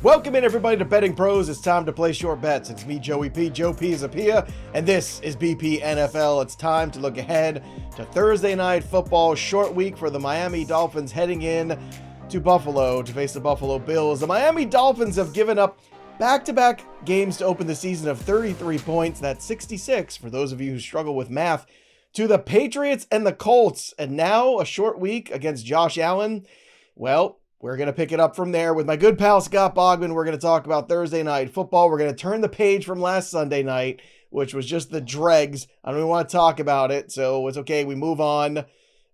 Welcome in, everybody, to Betting Pros. It's time to place your bets. It's me, Joey P, Joe Pisapia, and this is BP NFL. It's time to look ahead to Thursday Night Football, short week for the Miami Dolphins heading in to Buffalo to face the Buffalo Bills. The Miami Dolphins have given up back-to-back games to open the season of 33 points. That's 66 for those of you who struggle with math, to the Patriots and the Colts. And now a short week against Josh Allen. Well, we're going to pick it up from there with my good pal Scott Bogman. We're going to talk about Thursday Night Football. We're going to turn the page from last Sunday night, which was just the dregs. I don't even want to talk about it, so it's okay. We move on.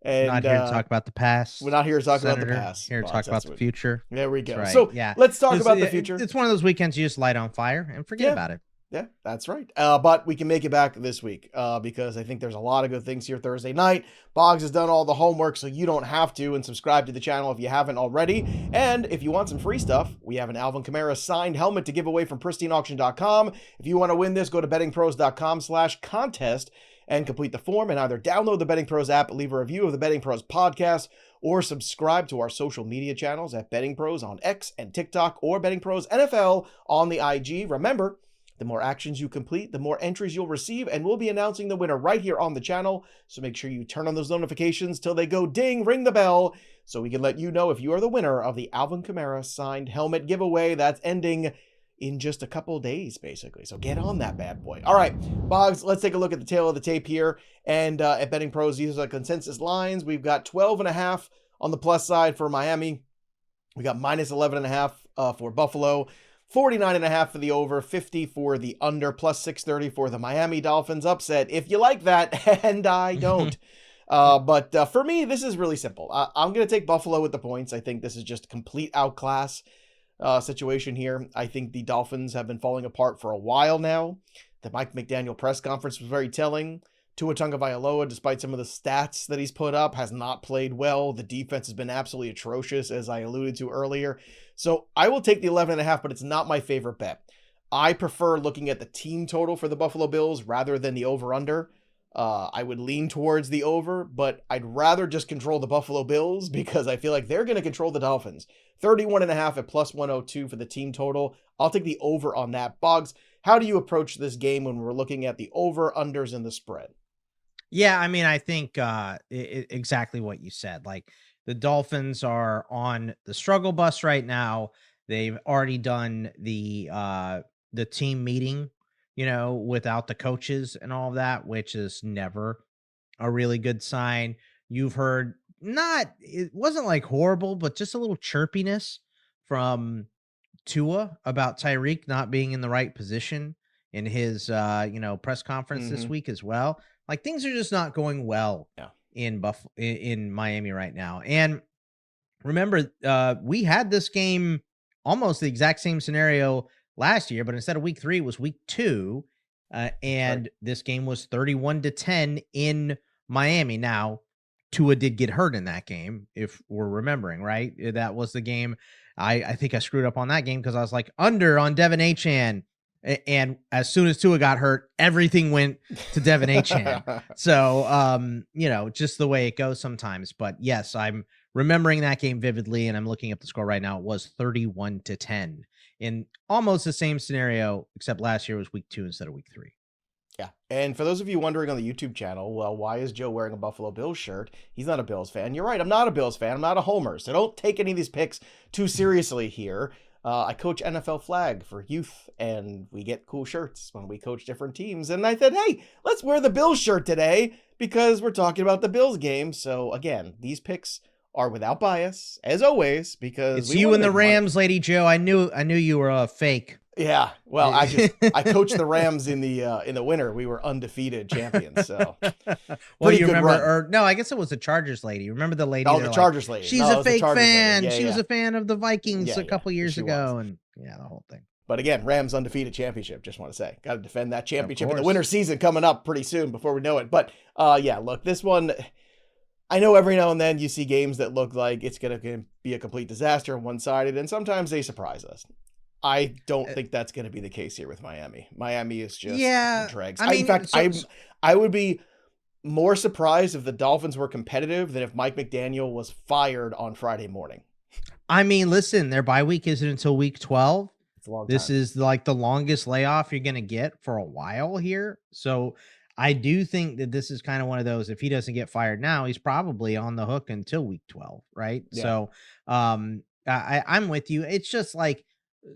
And not here to talk about the past. We're not here to talk about the past. Here to talk about the future. There we go. Right. So yeah, let's talk about the future. It's one of those weekends you just light on fire and forget about it. Yeah, that's right. But we can make it back this week because I think there's a lot of good things here Thursday night. Boggs has done all the homework, so you don't have to, and subscribe to the channel if you haven't already. And if you want some free stuff, we have an Alvin Kamara signed helmet to give away from pristineauction.com. If you want to win this, go to bettingpros.com/contest and complete the form, and either download the Betting Pros app, leave a review of the Betting Pros podcast, or subscribe to our social media channels at Betting Pros on X and TikTok, or Betting Pros NFL on the IG. Remember, the more actions you complete, the more entries you'll receive, and we'll be announcing the winner right here on the channel. So make sure you turn on those notifications till they go ding, ring the bell, so we can let you know if you are the winner of the Alvin Kamara signed helmet giveaway that's ending in just a couple days, basically. So get on that bad boy. All right, Boggs, let's take a look at the tail of the tape here. And at Betting Pros, these are the consensus lines. We've got 12.5 on the plus side for Miami. We got minus 11.5 for Buffalo. 49.5 for the over, 50 for the under, plus 630 for the Miami Dolphins upset, if you like that, and I don't. But for me, this is really simple. I'm going to take Buffalo with the points. I think this is just a complete outclass situation here. I think the Dolphins have been falling apart for a while now. The Mike McDaniel press conference was very telling. Tua Tagovailoa, despite some of the stats that he's put up, has not played well. The defense has been absolutely atrocious, as I alluded to earlier. So I will take the 11.5, but it's not my favorite bet. I prefer looking at the team total for the Buffalo Bills rather than the over-under. I would lean towards the over, but I'd rather just control the Buffalo Bills because I feel like they're going to control the Dolphins. 31.5 at plus 102 for the team total. I'll take the over on that. Boggs, how do you approach this game when we're looking at the over-unders and the spread? Yeah, I mean, I think exactly what you said. Like, the Dolphins are on the struggle bus right now. They've already done the team meeting, without the coaches and all of that, which is never a really good sign. You've heard it wasn't like horrible, but just a little chirpiness from Tua about Tyreek not being in the right position in his press conference this week as well. Like, things are just not going well in Miami right now. And remember, we had this game almost the exact same scenario last year, but instead of week 3, it was week 2. And this game was 31-10 in Miami. Now, Tua did get hurt in that game, if we're remembering, right? That was the game. I think I screwed up on that game because I was like under on Devin Achane. And as soon as Tua got hurt, everything went to Devin Achane. So, just the way it goes sometimes. But yes, I'm remembering that game vividly, and I'm looking up the score right now. It was 31-10 in almost the same scenario, except last year was week 2 instead of week 3. Yeah. And for those of you wondering on the YouTube channel, well, why is Joe wearing a Buffalo Bills shirt? He's not a Bills fan. You're right. I'm not a Bills fan. I'm not a homer. So don't take any of these picks too seriously here. I coach NFL flag for youth, and we get cool shirts when we coach different teams. And I said, hey, let's wear the Bills shirt today because we're talking about the Bills game. So again, these picks are without bias, as always, because it's you and the Rams, Lady Joe. I knew you were a fake. Yeah, well, I coached the Rams in the winter. We were undefeated champions. So, well, you remember? No, I guess it was the Chargers lady. Remember the lady? Oh, the Chargers lady. She's a fake fan. She was a fan of the Vikings a couple years ago, and the whole thing. But again, Rams undefeated championship. Just want to say, got to defend that championship in the winter season coming up pretty soon before we know it. But look, this one. I know every now and then you see games that look like it's going to be a complete disaster, one-sided, and sometimes they surprise us. I don't think that's going to be the case here with Miami. Miami is just dregs. In fact, I would be more surprised if the Dolphins were competitive than if Mike McDaniel was fired on Friday morning. I mean, listen, their bye week isn't until week 12. It's a long This time. is like the longest layoff you're going to get for a while here. So I do think that this is kind of one of those, if he doesn't get fired now, he's probably on the hook until week 12. Right. Yeah. So I'm with you. It's just like,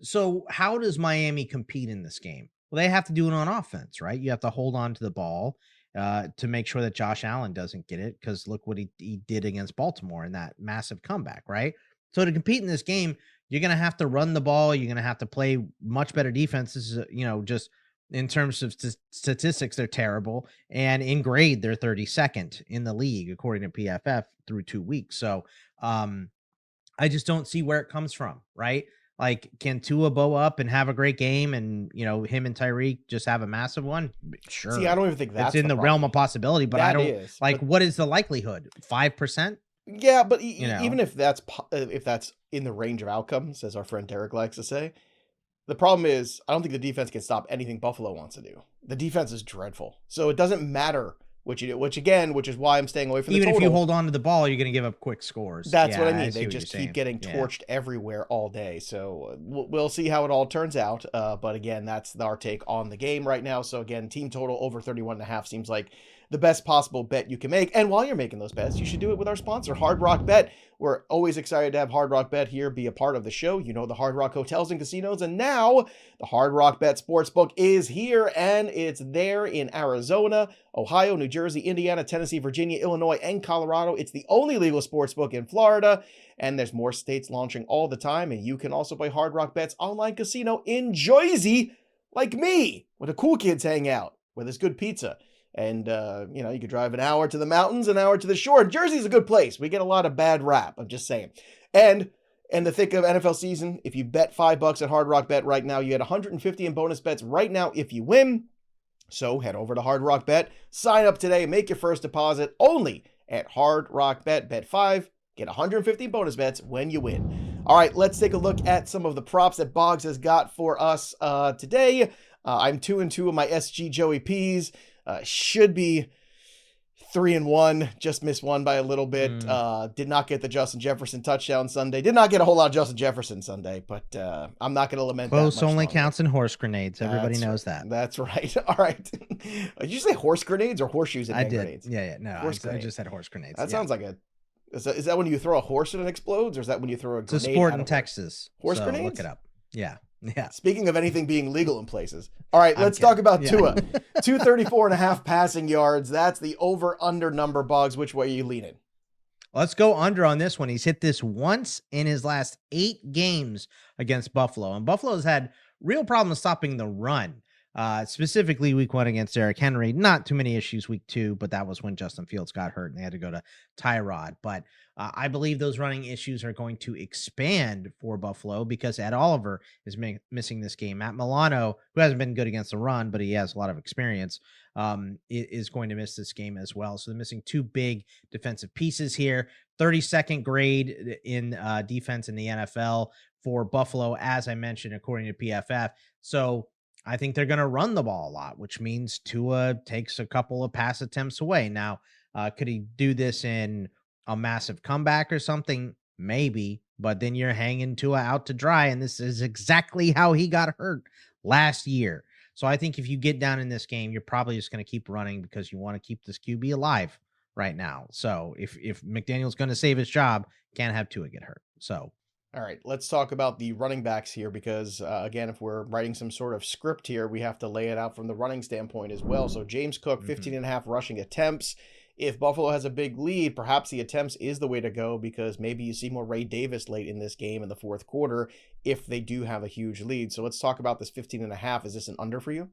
so how does Miami compete in this game? Well, they have to do it on offense, right? You have to hold on to the ball to make sure that Josh Allen doesn't get it. Because look what he did against Baltimore in that massive comeback, right? So to compete in this game, you're going to have to run the ball. You're going to have to play much better defenses, just in terms of statistics, they're terrible. And in grade, they're 32nd in the league, according to PFF through 2 weeks. So I just don't see where it comes from, right? Like, can Tua bow up and have a great game and, him and Tyreek just have a massive one? Sure. See, I don't even think that's it's in the realm of possibility, but I don't what is the likelihood? 5%? Yeah, but even if that's in the range of outcomes, as our friend Derek likes to say, the problem is I don't think the defense can stop anything Buffalo wants to do. The defense is dreadful, so it doesn't matter what you do. Which is why I'm staying away from the total. Even if you hold on to the ball, you're going to give up quick scores. That's what I mean. They just keep getting torched everywhere all day. So we'll see how it all turns out. But again, that's our take on the game right now. So again, team total over 31.5 seems like the best possible bet you can make. And while you're making those bets, you should do it with our sponsor, Hard Rock Bet. We're always excited to have Hard Rock Bet here be a part of the show. The Hard Rock hotels and casinos. And now the Hard Rock Bet Sportsbook is here, and it's there in Arizona, Ohio, New Jersey, Indiana, Tennessee, Virginia, Illinois, and Colorado. It's the only legal sportsbook in Florida, and there's more states launching all the time. And you can also play Hard Rock Bet's online casino in Jersey, like me, where the cool kids hang out, where there's good pizza. And, you could drive an hour to the mountains, an hour to the shore. Jersey's a good place. We get a lot of bad rap, I'm just saying. And in the thick of NFL season, if you bet $5 at Hard Rock Bet right now, you get $150 in bonus bets right now if you win. So head over to Hard Rock Bet, sign up today, make your first deposit only at Hard Rock Bet. Bet 5, get 150 bonus bets when you win. All right, let's take a look at some of the props that Boggs has got for us today. I'm 2-2 of my SG Joey P's. Should be 3-1, just missed one by a little bit. Did not get the Justin Jefferson touchdown Sunday. Did not get a whole lot of Justin Jefferson Sunday, but I'm not going to lament that. Close only counts in horse grenades. Everybody knows that. That's right. All right. Did you say horse grenades or horseshoes and grenades? Yeah. No, I just said horse grenades. That sounds like is that when you throw a horse and it explodes, or is that when you throw a grenade? It's a sport in Texas. Horse grenades? Look it up. Yeah. Speaking of anything being legal in places. All right, let's talk about Tua. 234.5 passing yards. That's the over-under number, Boggs. Which way are you leaning? Let's go under on this one. He's hit this once in his last 8 games against Buffalo. And Buffalo's had real problems stopping the run. Specifically week 1 against Derrick Henry. Not too many issues week 2, but that was when Justin Fields got hurt and they had to go to Tyrod. But I believe those running issues are going to expand for Buffalo because Ed Oliver is missing this game. Matt Milano, who hasn't been good against the run, but he has a lot of experience, is going to miss this game as well. So they're missing 2 big defensive pieces here. 32nd grade in defense in the NFL for Buffalo, as I mentioned, according to PFF. So I think they're going to run the ball a lot, which means Tua takes a couple of pass attempts away. Now, could he do this in a massive comeback or something? Maybe, but then you're hanging Tua out to dry, and this is exactly how he got hurt last year. So I think if you get down in this game, you're probably just going to keep running because you want to keep this QB alive right now. So if McDaniel's going to save his job, can't have Tua get hurt. So. All right, let's talk about the running backs here because, again, if we're writing some sort of script here, we have to lay it out from the running standpoint as well. So James Cook, 15.5 rushing attempts. If Buffalo has a big lead, perhaps the attempts is the way to go because maybe you see more Ray Davis late in this game in the fourth quarter if they do have a huge lead. So let's talk about this 15.5. Is this an under for you?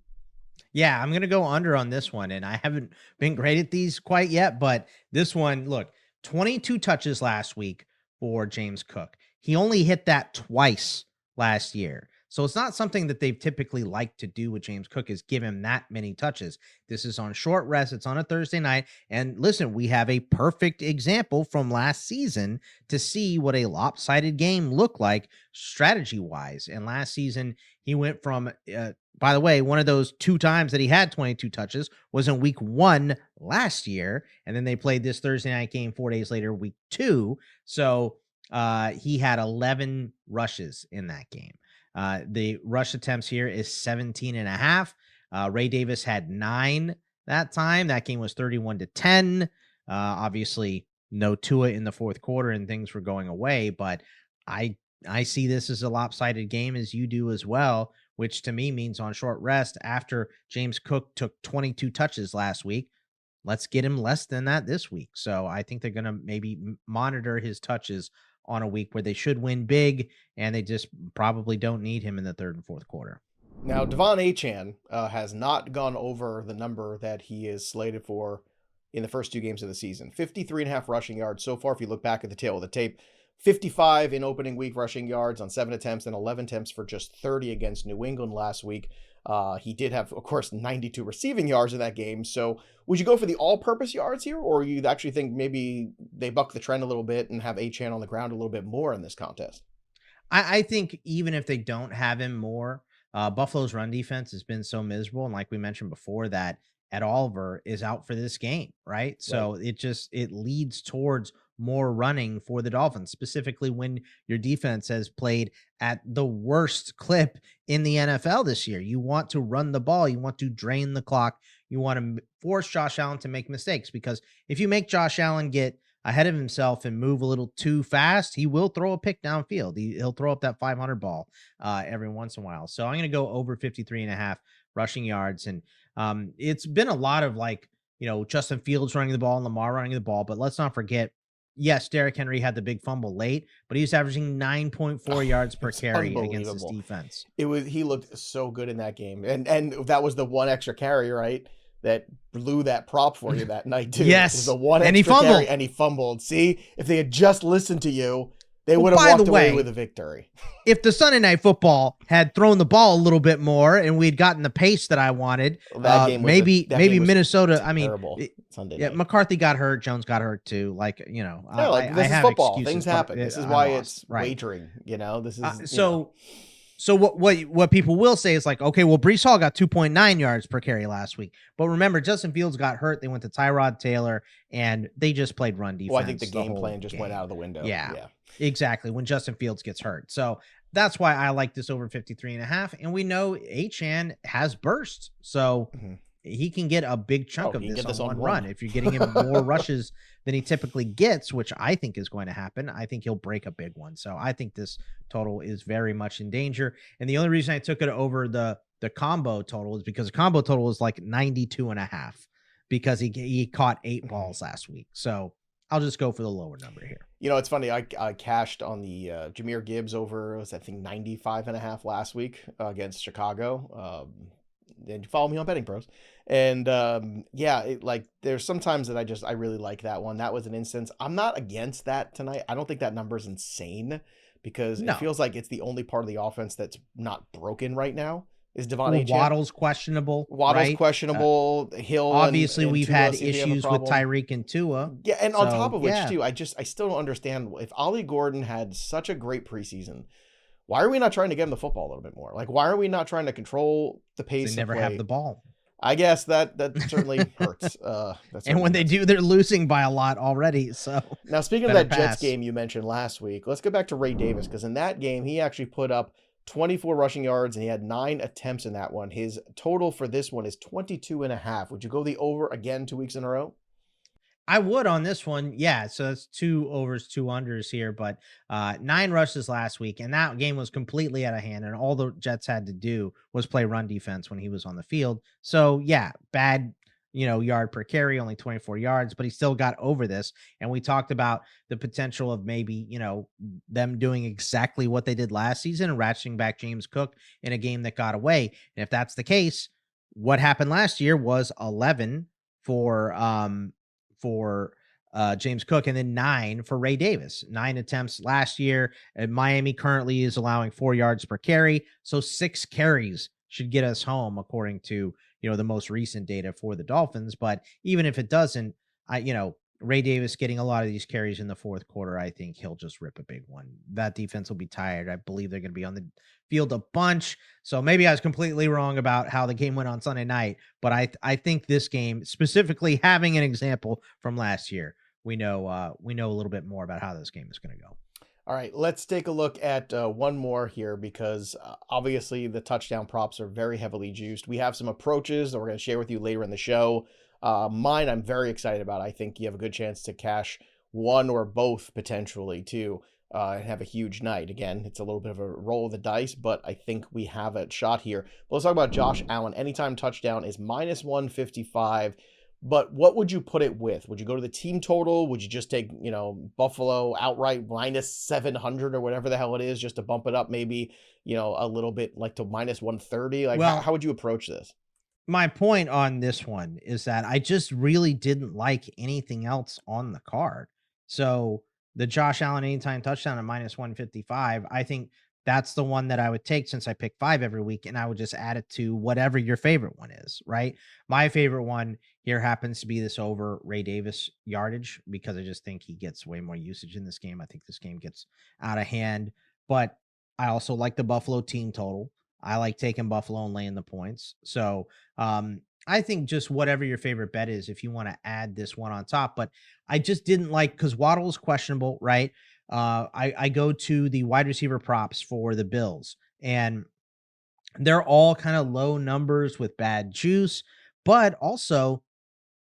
Yeah, I'm going to go under on this one, and I haven't been great at these quite yet, but this one, look, 22 touches last week for James Cook. He only hit that twice last year. So it's not something that they've typically liked to do with James Cook is give him that many touches. This is on short rest. It's on a Thursday night. And listen, we have a perfect example from last season to see what a lopsided game looked like strategy-wise. And last season, he went from, by the way, one of those 2 times that he had 22 touches was in week 1 last year. And then they played this Thursday night game 4 days later, week 2. So He had 11 rushes in that game. The rush attempts here is 17 and a half. Ray Davis had 9 that time. That game was 31-10. Obviously, no Tua in the fourth quarter and things were going away, but I see this as a lopsided game, as you do as well, which to me means on short rest after James Cook took 22 touches last week. Let's get him less than that this week. So I think they're going to maybe monitor his touches on a week where they should win big, and they just probably don't need him in the third and fourth quarter. Now, Achane has not gone over the number that he is slated for in the first 2 games of the season. 53.5 rushing yards so far if you look back at the tail of the tape. 55 in opening week rushing yards on 7 attempts and 11 attempts for just 30 against New England last week. He did have, of course, 92 receiving yards in that game. So would you go for the all-purpose yards here, or you actually think maybe they buck the trend a little bit and have Achane on the ground a little bit more in this contest? I think even if they don't have him more, Buffalo's run defense has been so miserable. And like we mentioned before, that Ed Oliver is out for this game, right? So it leads towards more running for the Dolphins, specifically when your defense has played at the worst clip in the NFL this year. You want to run the ball. You want to drain the clock. You want to force Josh Allen to make mistakes, because if you make Josh Allen get ahead of himself and move a little too fast, he will throw a pick downfield. He'll throw up that 500 ball every once in a while. So I'm going to go over 53.5 rushing yards. And it's been a lot of Justin Fields running the ball and Lamar running the ball, but let's not forget, yes, Derrick Henry had the big fumble late, but he was averaging 9.4 yards per carry against his defense. He looked so good in that game. And that was the one extra carry, right, that blew that prop for you that night too. Yes. It was the one extra carry, and he fumbled. See, if they had just listened to you, they would have walked away with a victory. If the Sunday Night Football had thrown the ball a little bit more and we'd gotten the pace that I wanted, maybe Minnesota. I mean, Sunday night. McCarthy got hurt. Jones got hurt too. This is football. Things happen. This is why it's wagering. This is So what people will say is okay, well, Breece Hall got 2.9 yards per carry last week. But remember, Justin Fields got hurt. They went to Tyrod Taylor, and they just played run defense. Well, I think the game plan just went out of the window. Yeah, exactly, when Justin Fields gets hurt. So that's why I like this over 53.5. And we know Achane has burst. So he can get a big chunk of this on one run. If you're getting him more rushes than he typically gets, which I think is going to happen, I think he'll break a big one. So I think this total is very much in danger. And the only reason I took it over the combo total is because the combo total is 92.5, because he caught 8 balls last week. So I'll just go for the lower number here. It's funny. I cashed on the Jahmyr Gibbs over, I think 95.5 last week against Chicago. And you follow me on BettingPros. And there's sometimes that I really like that one. That was an instance. I'm not against that tonight. I don't think that number is insane, because it feels like it's the only part of the offense that's not broken right now. Is Devon Achane. Waddle's questionable. Questionable. Hill. Obviously, and we've Tua had issues with Tyreek and Tua. Yeah, and on top of which too, I still don't understand, if Ollie Gordon had such a great preseason, why are we not trying to get him the football a little bit more? Why are we not trying to control the pace? They never have the ball. I guess that certainly hurts. And when they do, they're losing by a lot already. So now, speaking of that Jets game you mentioned last week, let's go back to Ray Davis, because in that game he actually put up 24 rushing yards and he had 9 attempts in that one. His total for this one is 22.5. Would you go the over again 2 weeks in a row? I would on this one. Yeah. So that's 2 overs, 2 unders here, but 9 rushes last week. And that game was completely out of hand. And all the Jets had to do was play run defense when he was on the field. So yeah, bad, yard per carry, only 24 yards, but he still got over this. And we talked about the potential of maybe, them doing exactly what they did last season and ratcheting back James Cook in a game that got away. And if that's the case, what happened last year was 11 for James Cook, and then 9 for Ray Davis. 9 attempts last year. And Miami currently is allowing 4 yards per carry. So 6 carries should get us home, according to, the most recent data for the Dolphins. But even if it doesn't, Ray Davis getting a lot of these carries in the fourth quarter, I think he'll just rip a big one. That defense will be tired. I believe they're going to be on the field a bunch. So maybe I was completely wrong about how the game went on Sunday night, but I think this game, specifically having an example from last year, we know a little bit more about how this game is going to go. All right, let's take a look at one more here because obviously the touchdown props are very heavily juiced. We have some approaches that we're going to share with you later in the show. Mine, I'm very excited about. I think you have a good chance to cash one or both potentially too, and have a huge night. Again, it's a little bit of a roll of the dice, but I think we have a shot here. But let's talk about Josh Allen. Anytime touchdown is minus 155. But what would you put it with? Would you go to the team total? Would you just take, Buffalo outright minus 700 or whatever the hell it is, just to bump it up maybe, a little bit like to minus 130? Like, how Well, would you approach this? my point on this one is that I just really didn't like anything else on the card. So the Josh Allen anytime touchdown at minus 155, I think that's the one that I would take since I pick five every week, and I would just add it to whatever your favorite one is, right? My favorite one here happens to be this over Ray Davis yardage because I just think he gets way more usage in this game. I think this game gets out of hand, but I also like the Buffalo team total. I like taking Buffalo and laying the points. So I think just whatever your favorite bet is, if you want to add this one on top. But I just didn't like because Waddle is questionable, right? I go to the wide receiver props for the Bills, and they're all kind of low numbers with bad juice, but also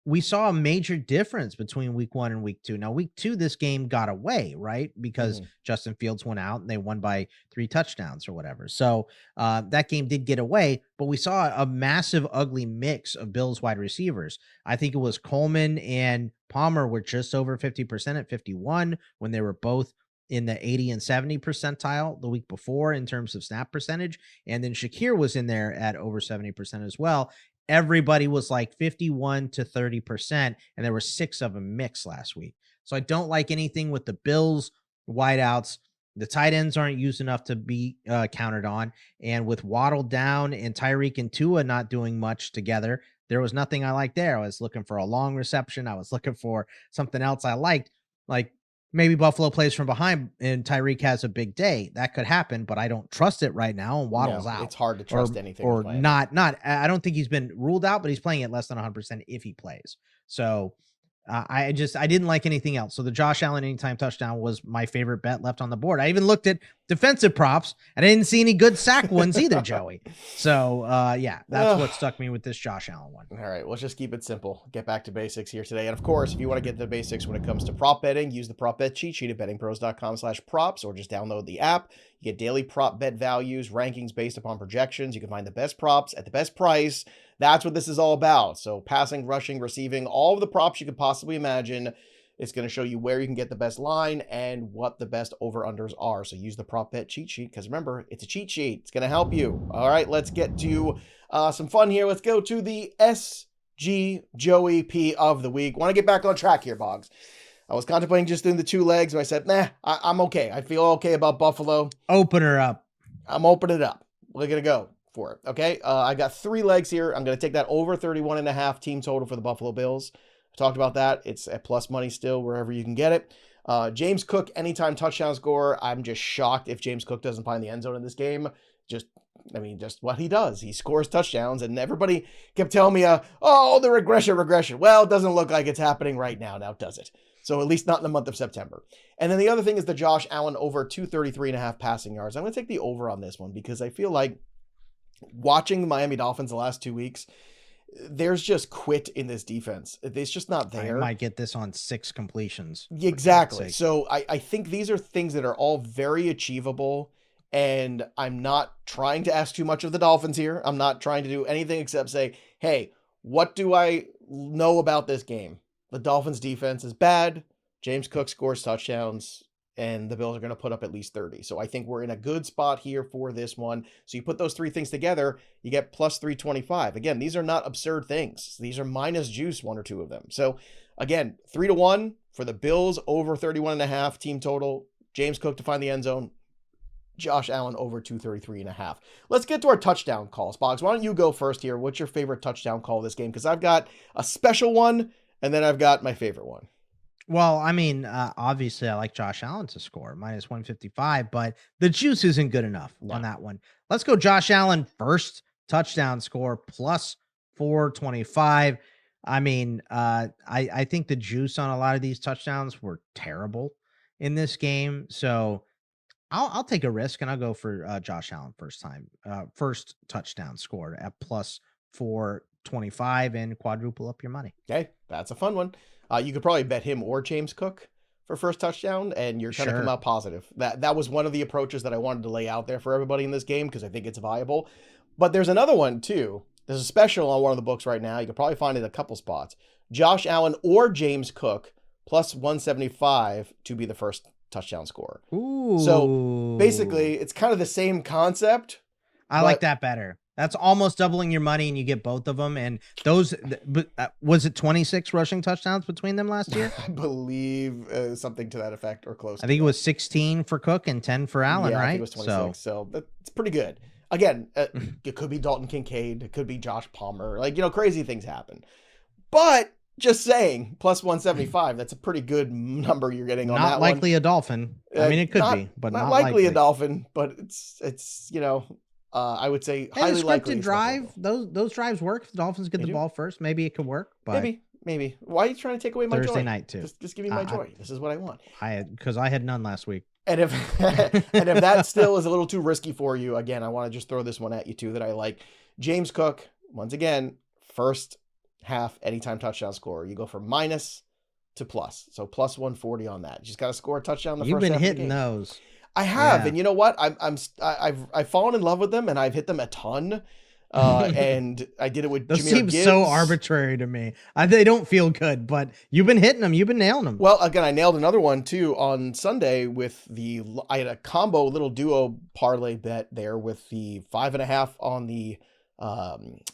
we saw a major difference between week one and week two. Now, week two, this game got away, right? Because Mhm. Justin Fields went out and they won by 3 touchdowns or whatever. So that game did get away, but we saw a massive, ugly mix of Bills wide receivers. I think it was Coleman and Palmer were just over 50% at 51 when they were both in the 80 and 70 percentile the week before in terms of snap percentage. And then Shakir was in there at over 70% as well. Everybody was like 51 to 30%, and there were 6 of them mixed last week. So I don't like anything with the Bills wideouts. The tight ends aren't used enough to be counted on. And with Waddle down and Tyreek and Tua not doing much together, there was nothing I liked there. I was looking for a long reception. I was looking for something else I liked. Like maybe Buffalo plays from behind and Tyreek has a big day. That could happen, but I don't trust it right now. And Waddle's No, out it's hard to or trust anything with or Miami. not. I don't think he's been ruled out, but he's playing at less than 100% if he plays. So I didn't like anything else. So the Josh Allen anytime touchdown was my favorite bet left on the board. I even looked at defensive props and I didn't see any good sack ones either, Joey. So yeah, that's Ugh. what stuck me with this Josh Allen one. All right, let's just keep it simple. Get back to basics here today. And of course, if you want to get the basics when it comes to prop betting, use the prop bet cheat sheet at bettingpros.com/props or just download the app. You get daily prop bet values, rankings based upon projections. You can find the best props at the best price. That's what this is all about. So passing, rushing, receiving, all of the props you could possibly imagine. It's going to show you where you can get the best line and what the best over-unders are. So use the prop bet cheat sheet because remember, it's a cheat sheet. It's going to help you. All right, let's get to some fun here. Let's go to the SG Joey P of the week. Want to get back on track here, Boggs. I was contemplating just doing the 2 legs, but I said, nah, I'm okay. I feel okay about Buffalo. Open her up. I'm opening it up. We're going to go for it. Okay. I got 3 legs here. I'm going to take that over 31.5 team total for the Buffalo Bills. I talked about that. It's at plus money still, wherever you can get it. James Cook, anytime touchdown score. I'm just shocked if James Cook doesn't find the end zone in this game. Just what he does. He scores touchdowns, and everybody kept telling me, the regression. Well, it doesn't look like it's happening right now, does it? So at least not in the month of September. And then the other thing is the Josh Allen over 233.5 passing yards. I'm going to take the over on this one because I feel like watching the Miami Dolphins the last 2 weeks, there's just quit in this defense. It's just not there. I might get this on 6 completions. Exactly. So I think these are things that are all very achievable. And I'm not trying to ask too much of the Dolphins here. I'm not trying to do anything except say, hey, what do I know about this game? The Dolphins defense is bad. James Cook scores touchdowns, and the Bills are going to put up at least 30. So I think we're in a good spot here for this one. So you put those 3 things together, you get plus 325. Again, these are not absurd things. These are minus juice, 1 or 2 of them. So again, 3-1 for the Bills over 31.5 team total. James Cook to find the end zone. Josh Allen over 233.5. Let's get to our touchdown calls. Boggs, why don't you go first here? What's your favorite touchdown call of this game? Because I've got a special one, and then I've got my favorite one. Well, I mean, obviously, I like Josh Allen to score minus 155, but the juice isn't good enough on that one. Let's go Josh Allen first touchdown score plus 425. I mean, I think the juice on a lot of these touchdowns were terrible in this game. So I'll take a risk and I'll go for Josh Allen first touchdown scored at plus 425 and quadruple up your money. Okay, that's a fun one. You could probably bet him or James Cook for first touchdown, and you're kind of come out positive. That was one of the approaches that I wanted to lay out there for everybody in this game because I think it's viable. But there's another one too. There's a special on one of the books right now. You could probably find it in a couple spots. Josh Allen or James Cook plus 175 to be the first touchdown scorer. Ooh. So basically, it's kind of the same concept. I like that better. That's almost doubling your money, and you get both of them. And those, was it 26 rushing touchdowns between them last year? I believe something to that effect or close. I think it was 16 for Cook and 10 for Allen, right? I think it was 26. So that's pretty good. Again, it could be Dalton Kincaid. It could be Josh Palmer. Like, crazy things happen. But just saying, plus 175, that's a pretty good number you're getting on that one. Not likely a Dolphin. I mean, it could be, but not likely a Dolphin. But it's I would say highly likely. Scripted drive, those drives work. If the Dolphins get the ball first, maybe it could work. But maybe. Why are you trying to take away my joy? Thursday night too. Just give me my joy. This is what I want. Because I had none last week. And if that still is a little too risky for you, again, I want to just throw this one at you too that I like. James Cook, once again, first half anytime touchdown scorer. You go from minus to plus. So plus 140 on that. You just got to score a touchdown the first half. You've been hitting those. I have, and you know what? I've fallen in love with them, and I've hit them a ton. And I did it with those Jahmyr seem Gibbs. So arbitrary to me. They don't feel good, but you've been hitting them. You've been nailing them. Well, again, I nailed another one too on Sunday with I had a combo little duo parlay bet there with the 5.5 on the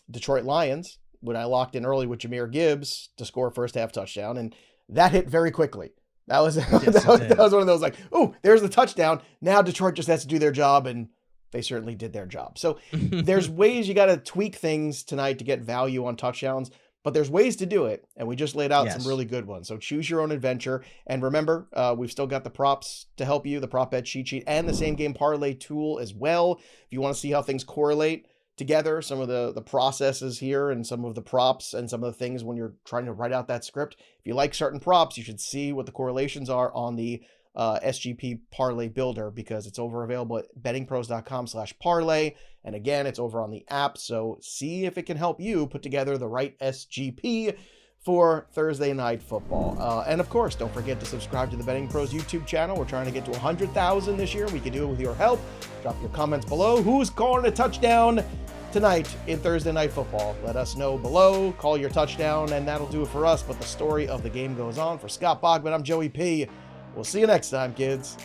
Detroit Lions when I locked in early with Jahmyr Gibbs to score first half touchdown, and that hit very quickly. That was that was one of those like, oh, there's the touchdown. Now Detroit just has to do their job, and they certainly did their job. So there's ways you got to tweak things tonight to get value on touchdowns, but there's ways to do it, and we just laid out some really good ones. So choose your own adventure, and remember, we've still got the props to help you, the prop bet cheat sheet, and the same game parlay tool as well. If you want to see how things correlate together, some of the processes here and some of the props and some of the things when you're trying to write out that script. If you like certain props, you should see what the correlations are on the SGP parlay builder, because it's available at bettingpros.com/parlay. And again, it's over on the app. So see if it can help you put together the right SGP for Thursday night football. And of course, don't forget to subscribe to the Betting Pros YouTube channel. We're trying to get to 100,000 this year. We can do it with your help. Drop your comments below. Who's scoring a touchdown tonight in Thursday night football? Let us know below. Call your touchdown, and that'll do it for us. But the story of the game goes on. For Scott Bogman, I'm Joey P. We'll see you next time, kids.